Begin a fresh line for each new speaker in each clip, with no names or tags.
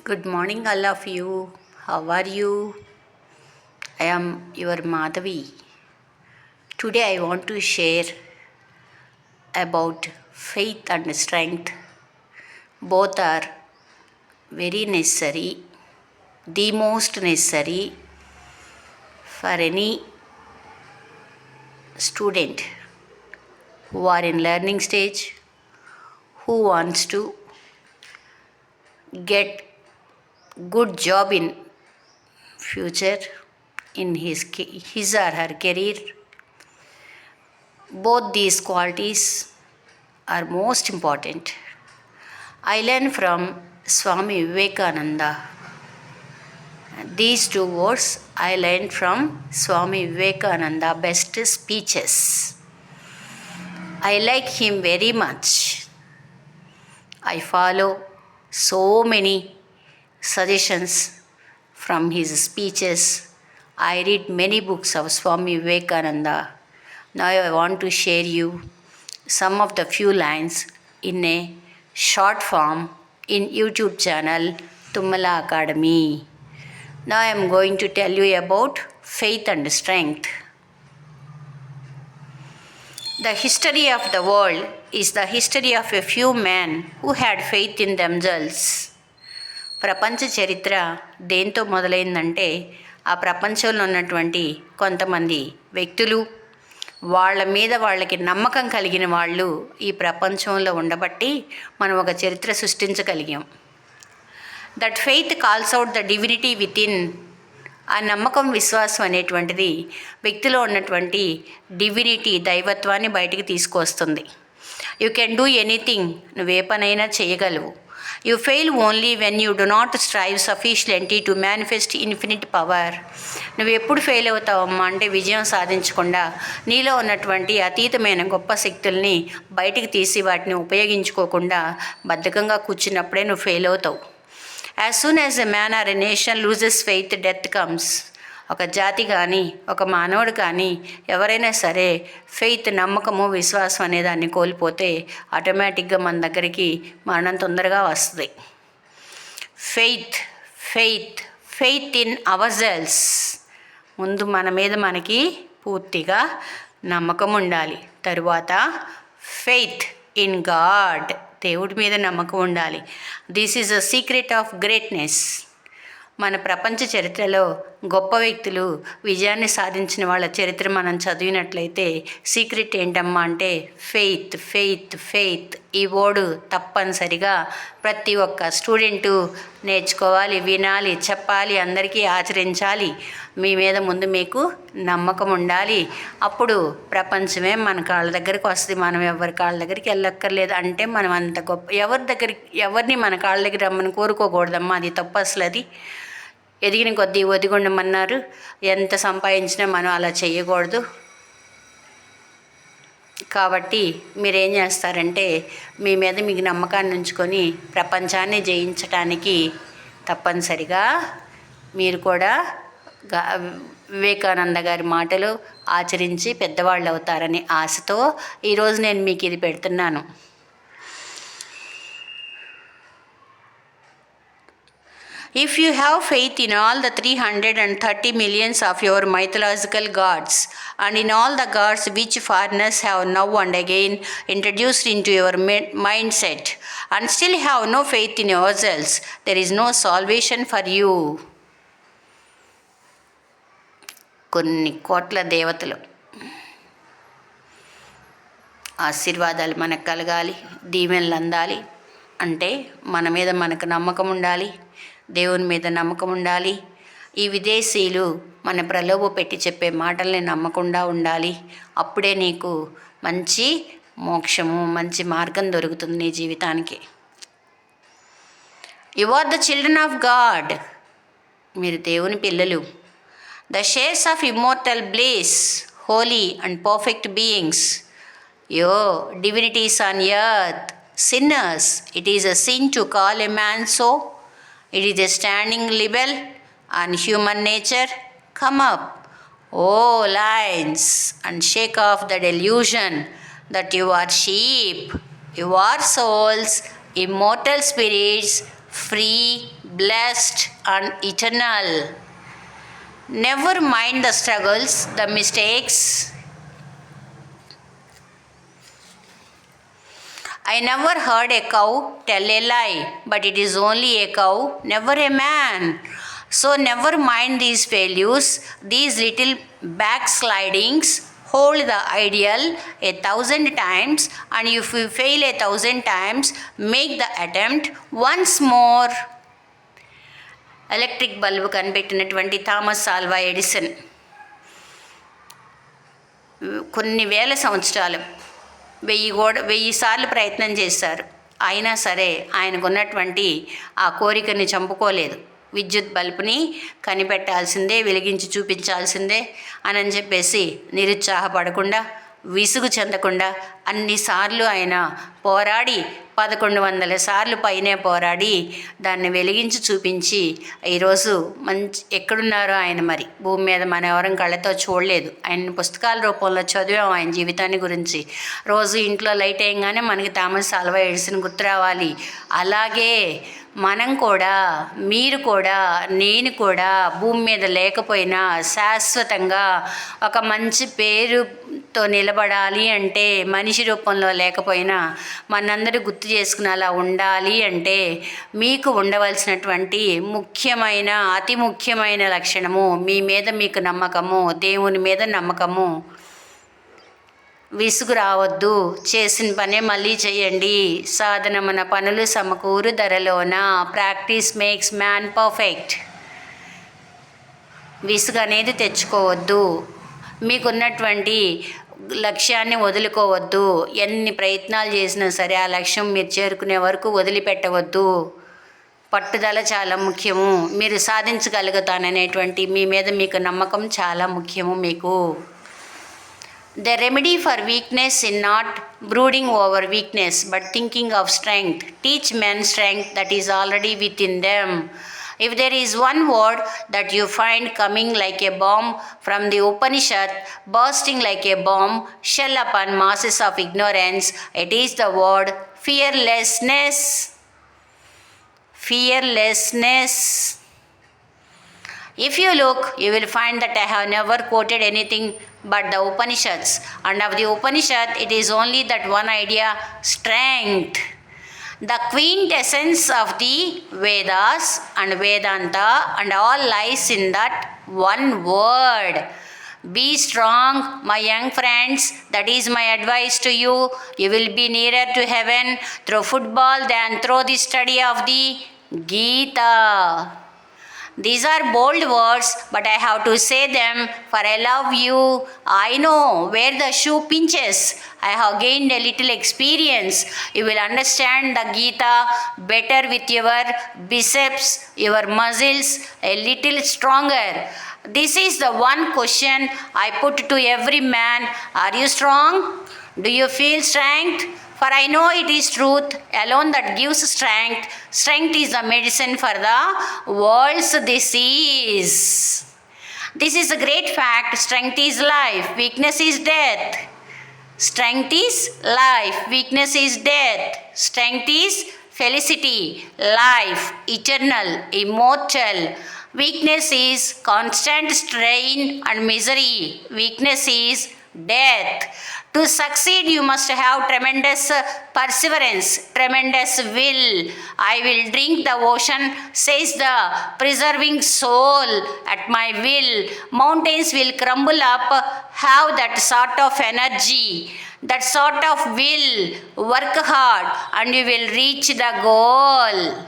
Good morning, all of you. How are you? I am your Madhavi. Today, I want to share about faith and strength. Both are very necessary, the most necessary for any student who are in learning stage, who wants to get good job in future in his or her career. Both these qualities are most important. I learned from Swami Vivekananda. These two words I learned from Swami Vivekananda, best speeches. I like him very much. I follow so many suggestions from his speeches. I read many books of Swami Vivekananda. Now I want to share you some of the few lines in a short form in YouTube channel Tumala Academy. Now I am going to tell you about faith and strength. The history of the world is the history of a few men who had faith in themselves. ప్రపంచ చరిత్ర దేంతో మొదలైందంటే ఆ ప్రపంచంలో ఉన్నటువంటి కొంతమంది వ్యక్తులు వాళ్ళ మీద వాళ్ళకి నమ్మకం కలిగిన వాళ్ళు ఈ ప్రపంచంలో ఉండబట్టి మనం ఒక చరిత్ర సృష్టించగలిగాం. That faith calls out the divinity within. ఆ నమ్మకం విశ్వాసం అనేటువంటిది వ్యక్తిలో ఉన్నటువంటి డివినిటీ దైవత్వాన్ని బయటికి తీసుకొస్తుంది. యూ కెన్ డూ ఎనీథింగ్, నువ్వే పనైనా చేయగలవు. You fail only when you do not strive sufficiently to manifest infinite power. నువ్వు ఎప్పుడు ఫెయిల్ అవుతావమ్మా అంటే విజయం సాధించకుండా నీలో ఉన్నటువంటి అతీతమైన గొప్ప శక్తుల్ని బయటికి తీసి వాటిని ఉపయోగించుకోకుండా బద్ధకంగా కూర్చున్నప్పుడే నువ్వు ఫెయిల్ అవుతావు. As soon as a man or a nation loses faith, death comes. ఒక జాతి కానీ ఒక మానవుడు కానీ ఎవరైనా సరే ఫెయిత్, నమ్మకము, విశ్వాసం అనే దాన్ని కోల్పోతే ఆటోమేటిక్గా మన దగ్గరికి మరణం తొందరగా వస్తుంది. Faith faith faith in ourselves. ముందు మన మీద మనకి పూర్తిగా నమ్మకం ఉండాలి. తరువాత ఫెయిత్ ఇన్ గాడ్, దేవుడి మీద నమ్మకం ఉండాలి. This is a secret of greatness. మన ప్రపంచ చరిత్రలో గొప్ప వ్యక్తులు, విజయాన్ని సాధించిన వాళ్ళ చరిత్ర మనం చదివినట్లయితే సీక్రెట్ ఏంటమ్మా అంటే ఫెయిత్ ఫెయిత్ ఫెయిత్. ఈ వర్డ్ తప్పనిసరిగా ప్రతి ఒక్క స్టూడెంటు నేర్చుకోవాలి, వినాలి, చెప్పాలి, అందరికీ ఆచరించాలి. మీ మీద ముందు మీకు నమ్మకం ఉండాలి. అప్పుడు ప్రపంచమే మన కాళ్ళ దగ్గరికి వస్తుంది. మనం ఎవరి కాళ్ళ దగ్గరికి వెళ్ళక్కర్లేదు. అంటే మనం అంత గొప్ప ఎవరిని మన కాళ్ళ దగ్గర రమ్మని కోరుకోకూడదమ్మా, అది తప్పు. అసలు అది ఎదిగిన కొద్దీ ఒదిగుండమన్నారు. ఎంత సంపాదించినా మనం అలా చేయకూడదు. కాబట్టి మీరేం చేస్తారంటే మీ మీద మీకు నమ్మకాన్ని ఉంచుకొని ప్రపంచాన్ని జయించటానికి తప్పనిసరిగా మీరు కూడా వివేకానంద గారి మాటలు ఆచరించి పెద్దవాళ్ళు అవుతారని ఆశతో ఈరోజు నేను మీకు ఇది పెడుతున్నాను. If you have faith in all the 330 millions of your mythological gods and in all the gods which foreigners have now and again introduced into your mindset and still have no faith in yourselves, there is no salvation for you. కొన్ని కోట్ల దేవతలు ఆశీర్వాదాలు మనకు కలగాలి, దీవెనలు అందాలి అంటే మన మీద మనకు నమ్మకం ఉండాలి, దేవుని మీద నమ్మకం ఉండాలి. ఈ విదేశీయులు మన ప్రలోభ పెట్టి చెప్పే మాటల్ని నమ్మకుండా ఉండాలి. అప్పుడే నీకు మంచి మోక్షము, మంచి మార్గం దొరుకుతుంది నీ జీవితానికి. You are the children of God. మీరు దేవుని పిల్లలు. The shares of immortal bliss, holy and perfect beings. Ye divinities on earth, sinners, it is a sin to call a man so. It is a standing libel on human nature. Come up, oh lions, and shake off the delusion that you are sheep. You are souls, immortal spirits, free, blessed, and eternal. Never mind the struggles, the mistakes. I never heard a cow tell a lie, but it is only a cow, never a man. So never mind these failures, these little backslidings. Hold the ideal 1,000 times, and if you fail 1,000 times, make the attempt once more. Electric bulb కనిపెట్టినటువంటి Thomas Alva Edison కొన్ని వేల సంవత్సరాలు 1000 సార్లు ప్రయత్నం చేశారు. అయినా సరే ఆయనకున్నటువంటి ఆ కోరికని చంపుకోలేదు. విద్యుత్ బల్బుని కనిపెట్టాల్సిందే, వెలిగించి చూపించాల్సిందే అని చెప్పేసి నిరుత్సాహపడకుండా, విసుగు చెందకుండా అన్నిసార్లు ఆయన పోరాడి 1100 సార్లు పైనే పోరాడి దాన్ని వెలిగించి చూపించి ఈరోజు ఎక్కడున్నారో ఆయన మరి భూమి మీద మనం ఎవరం కళ్ళతో చూడలేదు. ఆయన పుస్తకాల రూపంలో చదివాం ఆయన జీవితాన్ని గురించి. రోజు ఇంట్లో లైట్ వేయగానే మనకి థామస్ ఆల్వా ఎడిసన్ గుర్తు రావాలి. అలాగే మనం కూడా, మీరు కూడా, నేను కూడా భూమి మీద లేకపోయినా శాశ్వతంగా ఒక మంచి పేరుతో నిలబడాలి అంటే, మనిషి రూపంలో లేకపోయినా మనందరూ గుర్తు చేసుకునేలా ఉండాలి అంటే మీకు ఉండవలసినటువంటి ముఖ్యమైన, అతి ముఖ్యమైన లక్షణము మీ మీద మీకు నమ్మకము, దేవుని మీద నమ్మకము. విసుగు రావద్దు, చేసిన పనే మళ్ళీ చేయండి. సాధన మన పనులు సమకూరు ధరలోన. Practice makes man perfect. విసుగు అనేది తెచ్చుకోవద్దు. మీకున్నటువంటి లక్ష్యాన్ని వదులుకోవద్దు. ఎన్ని ప్రయత్నాలు చేసినా సరే ఆ లక్ష్యం మీరు చేరుకునే వరకు వదిలిపెట్టవద్దు. పట్టుదల చాలా ముఖ్యము. మీరు సాధించగలుగుతాననేటువంటి మీ మీద మీకు నమ్మకం చాలా ముఖ్యము మీకు. The remedy for weakness is not brooding over weakness, but thinking of strength. Teach men strength that is already within them. If there is one word that you find coming like a bomb from the Upanishad, bursting like a bomb shell upon masses of ignorance, it is the word fearlessness. Fearlessness. If you look, you will find that I have never quoted anything but the Upanishads. And of the Upanishad, it is only that one idea, strength. The quintessence of the Vedas and Vedanta and all lies in that one word. Be strong, my young friends. That is my advice to you. You will be nearer to heaven through football than through the study of the Gita. These are bold words, but I have to say them, for I love you. I know where the shoe pinches. I have gained a little experience. You will understand the Gita better with your biceps, your muscles a little stronger. This is the one question I put to every man. Are you strong? Do you feel strength? For I know it is truth alone that gives strength. Strength is the medicine for the world's disease. This is a great fact. Strength is life. Weakness is death. Strength is life. Weakness is death. Strength is felicity. Life, eternal, immortal. Weakness is constant strain and misery. Weakness is death. To succeed, you must have tremendous perseverance, tremendous will. I will drink the ocean, says the preserving soul, at my will. Mountains will crumble up. Have that sort of energy, that sort of will. Work hard and you will reach the goal.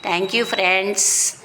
Thank you, friends.